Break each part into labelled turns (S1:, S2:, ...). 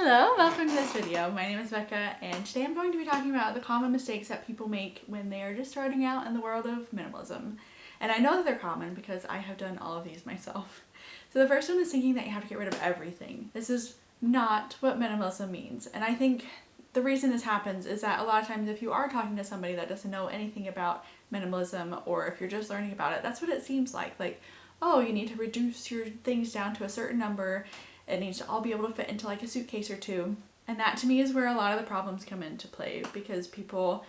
S1: Hello, welcome to this video. My name is Becca and today I'm going to be talking about the common mistakes that people make when they are just starting out in the world of minimalism. And I know that they're common because I have done all of these myself. So the first one is thinking that you have to get rid of everything. This is not what minimalism means. And I think the reason this happens is that a lot of times if you are talking to somebody that doesn't know anything about minimalism, or if you're just learning about it, that's what it seems like. Like, oh, you need to reduce your things down to a certain number. It needs to all be able to fit into like a suitcase or two. And that to me is where a lot of the problems come into play, because people,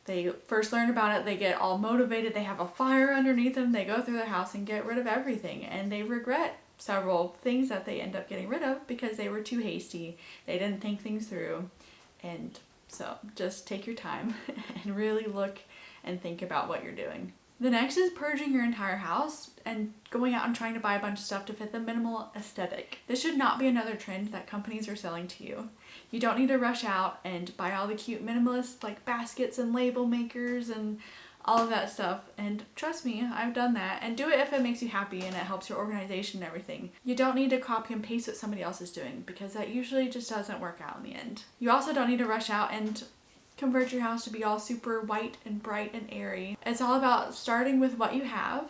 S1: they first learn about it, they get all motivated, they have a fire underneath them, they go through their house and get rid of everything, and they regret several things that they end up getting rid of because they were too hasty, they didn't think things through. And so just take your time and really look and think about what you're doing. The next is purging your entire house and going out and trying to buy a bunch of stuff to fit the minimal aesthetic. This should not be another trend that companies are selling to you. You don't need to rush out and buy all the cute minimalist like baskets and label makers and all of that stuff. And trust me, I've done that. And do it if it makes you happy and it helps your organization and everything. You don't need to copy and paste what somebody else is doing, because that usually just doesn't work out in the end. You also don't need to rush out and convert your house to be all super white and bright and airy. It's all about starting with what you have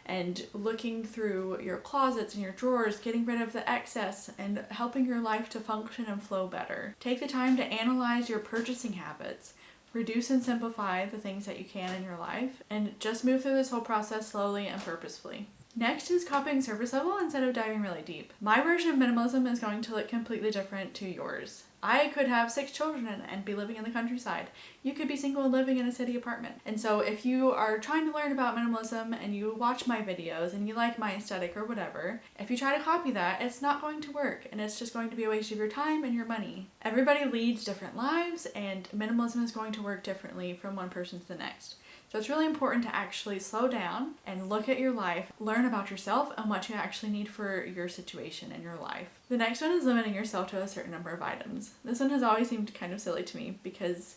S1: and looking through your closets and your drawers, getting rid of the excess and helping your life to function and flow better. Take the time to analyze your purchasing habits, reduce and simplify the things that you can in your life, and just move through this whole process slowly and purposefully. Next is copying surface level instead of diving really deep. My version of minimalism is going to look completely different to yours. I could have 6 children and be living in the countryside. You could be single and living in a city apartment. And so if you are trying to learn about minimalism and you watch my videos and you like my aesthetic or whatever, if you try to copy that, it's not going to work, and it's just going to be a waste of your time and your money. Everybody leads different lives, and minimalism is going to work differently from one person to the next. So it's really important to actually slow down and look at your life, learn about yourself and what you actually need for your situation in your life. The next one is limiting yourself to a certain number of items. This one has always seemed kind of silly to me because,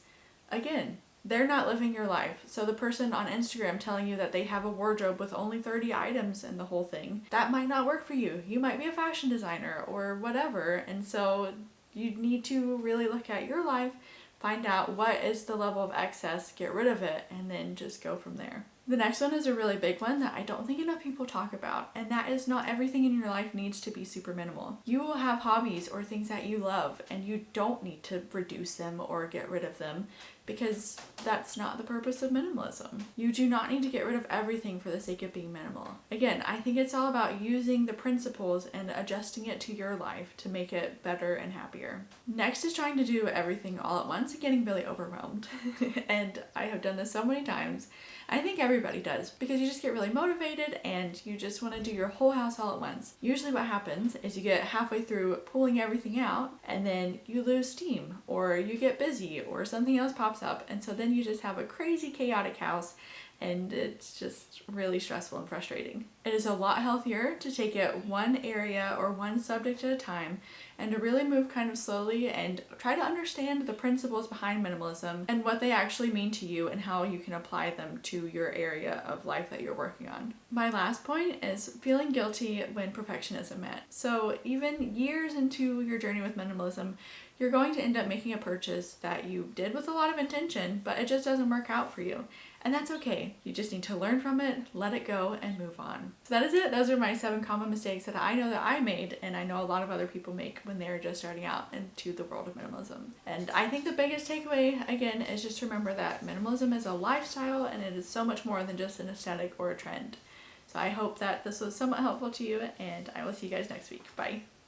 S1: again, they're not living your life. So the person on Instagram telling you that they have a wardrobe with only 30 items in the whole thing, that might not work for you. You might be a fashion designer or whatever. And so you need to really look at your life, find out what is the level of excess, get rid of it, and then just go from there. The next one is a really big one that I don't think enough people talk about, and that is not everything in your life needs to be super minimal. You will have hobbies or things that you love, and you don't need to reduce them or get rid of them, because that's not the purpose of minimalism. You do not need to get rid of everything for the sake of being minimal. Again, I think it's all about using the principles and adjusting it to your life to make it better and happier. Next is trying to do everything all at once and getting really overwhelmed. And I have done this so many times. I think everybody does, because you just get really motivated and you just want to do your whole house all at once. Usually what happens is you get halfway through pulling everything out and then you lose steam, or you get busy, or something else pops up, and so then you just have a crazy chaotic house, and it's just really stressful and frustrating. It is a lot healthier to take it one area or one subject at a time and to really move kind of slowly and try to understand the principles behind minimalism and what they actually mean to you and how you can apply them to your area of life that you're working on. My last point is feeling guilty when perfection isn't met. So even years into your journey with minimalism, you're going to end up making a purchase that you did with a lot of intention, but it just doesn't work out for you. And that's okay. You just need to learn from it, let it go, and move on. So that is it. Those are my 7 common mistakes that I know that I made, and I know a lot of other people make when they're just starting out into the world of minimalism. And I think the biggest takeaway, again, is just to remember that minimalism is a lifestyle, and it is so much more than just an aesthetic or a trend. So I hope that this was somewhat helpful to you, and I will see you guys next week. Bye.